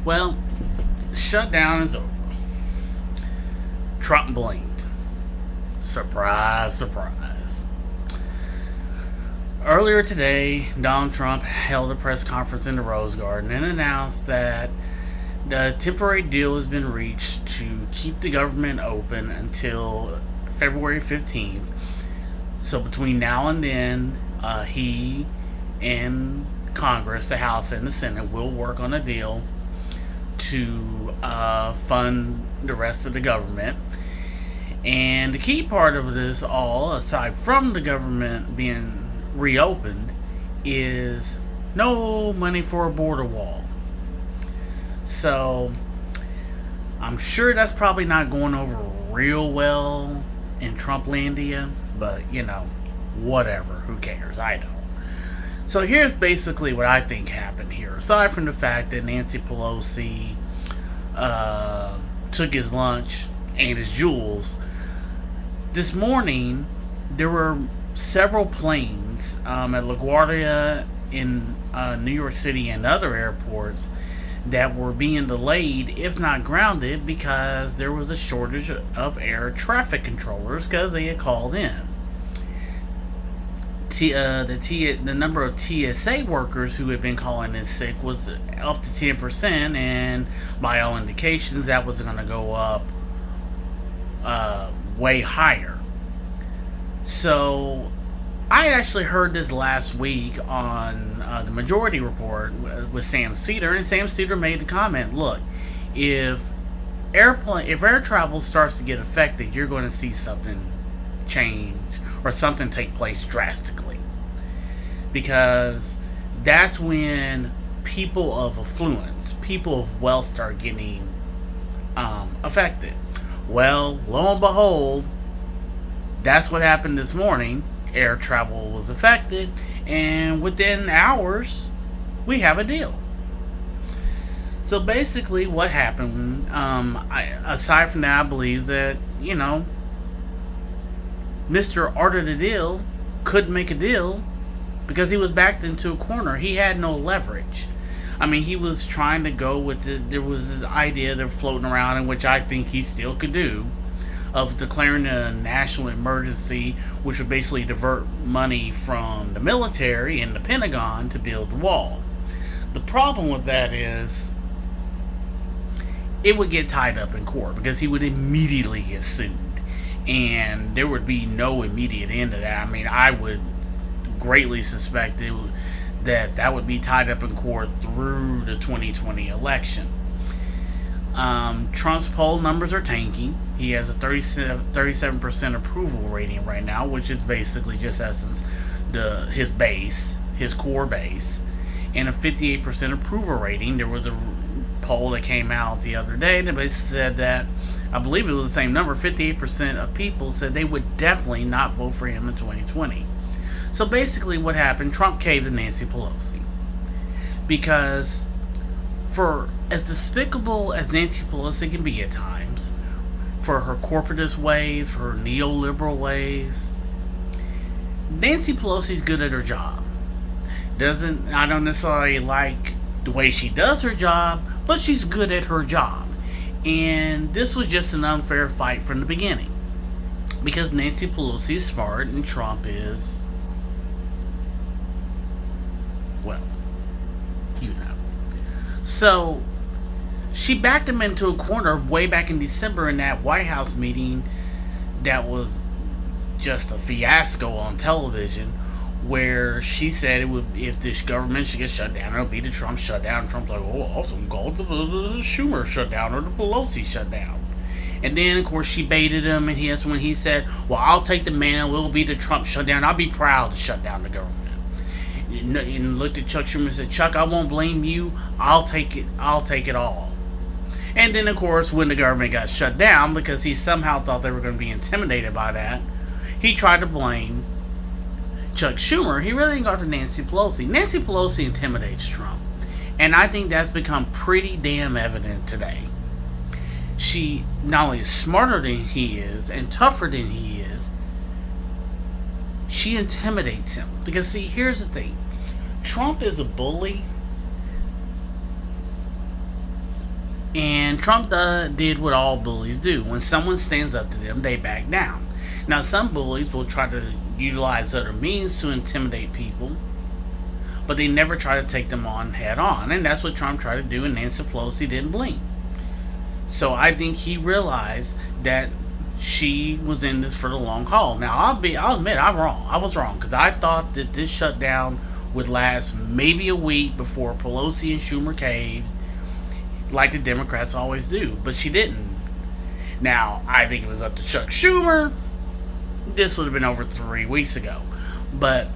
Well, shutdown is over. Trump blinked. Surprise, surprise. Earlier today, Donald Trump held a press conference in the Rose Garden and announced that the temporary deal has been reached to keep the government open until February 15th. So between now and then, he and Congress, the House and the Senate, will work on a deal to fund the rest of the government. And the key part of this all, aside from the government being reopened, is no money for a border wall. So I'm sure that's probably not going over real well in Trumplandia, but whatever. Who cares? I don't. So here's basically what I think happened here. Aside from the fact that Nancy Pelosi took his lunch and his jewels, this morning there were several planes at LaGuardia in New York City and other airports that were being delayed, if not grounded, because there was a shortage of air traffic controllers because they had called in. The number of TSA workers who had been calling in sick was up to 10%, and by all indications, that was going to go up way higher. So I actually heard this last week on the Majority Report with Sam Cedar, and Sam Cedar made the comment: look, if air travel starts to get affected, you're going to see something change or something take place drastically, because that's when people of affluence, people of wealth, start getting affected. Well, lo and behold, that's what happened this morning. Air travel was affected, and within hours, we have a deal. So basically, what happened, aside from that, I believe that, Mr. Art of the Deal couldn't make a deal because he was backed into a corner. He had no leverage. I mean, he was trying to go with there was this idea they're floating around, in which I think he still could do, of declaring a national emergency, which would basically divert money from the military and the Pentagon to build the wall. The problem with that is it would get tied up in court because he would immediately get sued, and there would be no immediate end to that. I mean, I would greatly suspect that would be tied up in court through the 2020 election. Trump's poll numbers are tanking. He has a 37% approval rating right now, which is basically just essence his base, his core base, and a 58% approval rating. There was a poll that came out the other day that basically said that, I believe it was the same number, 58% of people said they would definitely not vote for him in 2020. So basically what happened, Trump caved to Nancy Pelosi. Because for as despicable as Nancy Pelosi can be at times, for her corporatist ways, for her neoliberal ways, Nancy Pelosi's good at her job. I don't necessarily like the way she does her job, but she's good at her job. And this was just an unfair fight from the beginning, because Nancy Pelosi is smart and Trump is, well, So she backed him into a corner way back in December in that White House meeting that was just a fiasco on television, where she said if this government should get shut down, it'll be the Trump shutdown. Trump's like, oh, awesome, call it the Schumer shutdown or the Pelosi shutdown. And then, of course, she baited him, and that's when he said, well, I'll take the mantle, it'll be the Trump shutdown. I'll be proud to shut down the government. And looked at Chuck Schumer and said, Chuck, I won't blame you. I'll take it all. And then, of course, when the government got shut down, because he somehow thought they were going to be intimidated by that, he tried to blame Chuck Schumer. He really didn't go to Nancy Pelosi. Nancy Pelosi intimidates Trump. And I think that's become pretty damn evident today. She not only is smarter than he is and tougher than he is, she intimidates him. Because, see, here's the thing. Trump is a bully And Trump did what all bullies do. When someone stands up to them, they back down. Now, some bullies will try to utilize other means to intimidate people, but they never try to take them on head on. And that's what Trump tried to do, and Nancy Pelosi didn't blink. So I think he realized that she was in this for the long haul. Now, I'll admit I'm wrong. I was wrong, because I thought that this shutdown would last maybe a week before Pelosi and Schumer caved, like the Democrats always do, but she didn't. Now, I think it was up to Chuck Schumer. This would have been over 3 weeks ago. But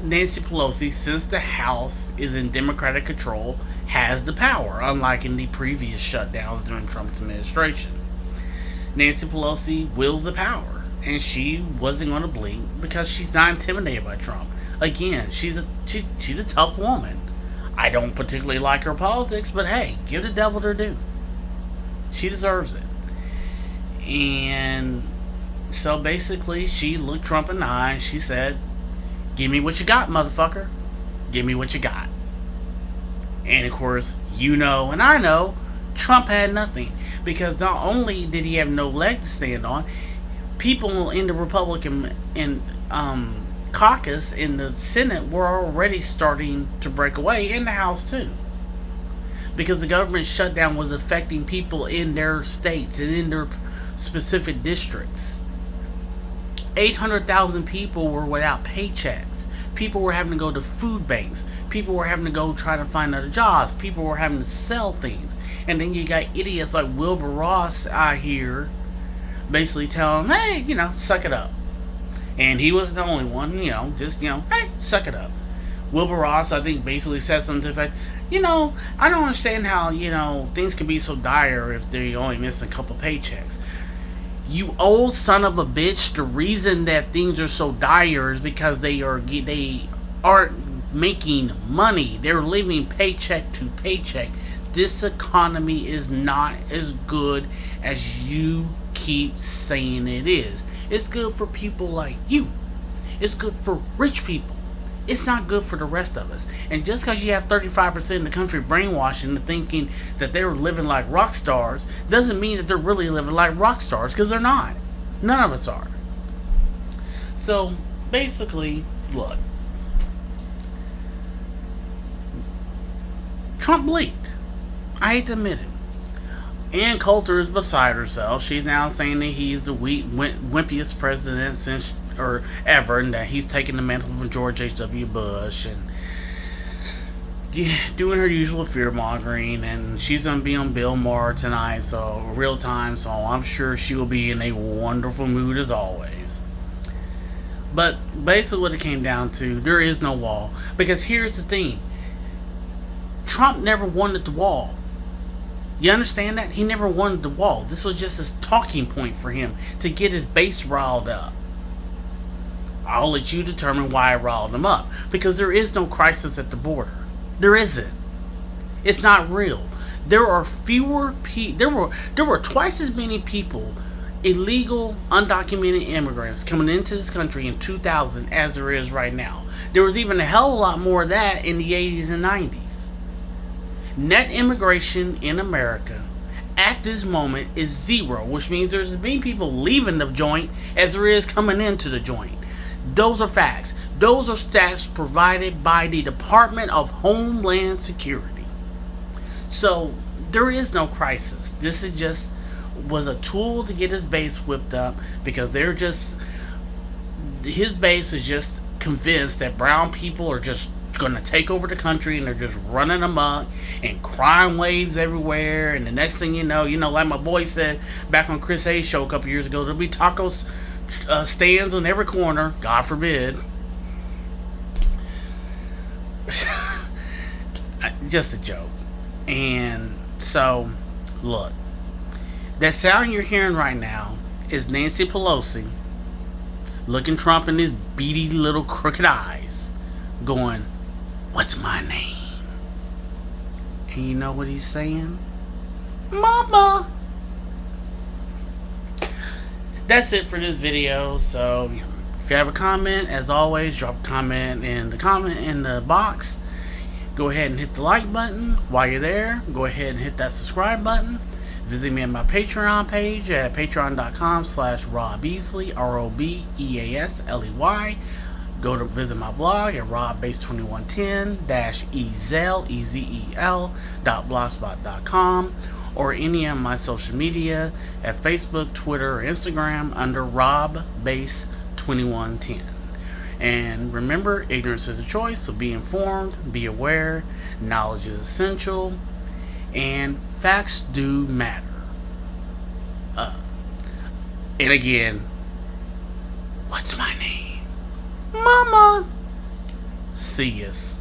Nancy Pelosi, since the House is in Democratic control, has the power, unlike in the previous shutdowns during Trump's administration. Nancy Pelosi wields the power, and she wasn't going to blink because she's not intimidated by Trump. Again, she's a tough woman. I don't particularly like her politics, but hey, give the devil their due. She deserves it. And so basically, she looked Trump in the eye and she said, "Give me what you got, motherfucker. Give me what you got." And of course, you know and I know, Trump had nothing. Because not only did he have no leg to stand on, people in the Republican caucus in the Senate were already starting to break away, in the House too, because the government shutdown was affecting people in their states and in their specific districts. 800,000 people were without paychecks. People were having to go to food banks. People were having to go try to find other jobs. People were having to sell things. And then you got idiots like Wilbur Ross out here basically telling them, hey, suck it up. And he wasn't the only one, hey, suck it up. Wilbur Ross, I think, basically said something to the effect, I don't understand how, things can be so dire if they only miss a couple paychecks. You old son of a bitch, the reason that things are so dire is because they aren't making money. They're living paycheck to paycheck. This economy is not as good as you keep saying it is. It's good for people like you. It's good for rich people. It's not good for the rest of us. And just because you have 35% of the country brainwashing and thinking that they're living like rock stars doesn't mean that they're really living like rock stars, because they're not. None of us are. So basically, look, Trump leaked. I hate to admit it. Ann Coulter is beside herself. She's now saying that he's the wimpiest president since or ever, and that he's taking the mantle from George H.W. Bush, and doing her usual fear mongering. And she's gonna be on Bill Maher tonight, so real time. So I'm sure she will be in a wonderful mood as always. But basically, what it came down to, there is no wall, because here's the thing: Trump never wanted the wall. You understand that? He never wanted the wall. This was just a talking point for him to get his base riled up. I'll let you determine why I riled him up. Because there is no crisis at the border. There isn't. It's not real. There are fewer people. There were twice as many people, illegal, undocumented immigrants, coming into this country in 2000 as there is right now. There was even a hell of a lot more of that in the 80s and 90s. Net immigration in America at this moment is zero, which means there's as many people leaving the joint as there is coming into the joint. Those are facts. Those are stats provided by the Department of Homeland Security. So there is no crisis. This is just was a tool to get his base whipped up, because his base is just convinced that brown people are just going to take over the country, and they're just running amok, and crime waves everywhere. And the next thing you know, like my boy said back on Chris Hayes' show a couple years ago, there'll be tacos stands on every corner. God forbid. Just a joke. And so, look, that sound you're hearing right now is Nancy Pelosi looking Trump in his beady little crooked eyes, going, "What's my name?" And you know what he's saying? Mama. That's it for this video. So if you have a comment, as always, drop a comment in the box. Go ahead and hit the like button. While you're there, go ahead and hit that subscribe button. Visit me on my Patreon page at patreon.com/Rob Beasley, ROBEASLEY. Go to visit my blog at robbase2110-ezel.blogspot.com, or any of my social media at Facebook, Twitter, or Instagram under robbase2110. And remember, ignorance is a choice, so be informed, be aware, knowledge is essential, and facts do matter. And again, what's my name? Mama. See yas.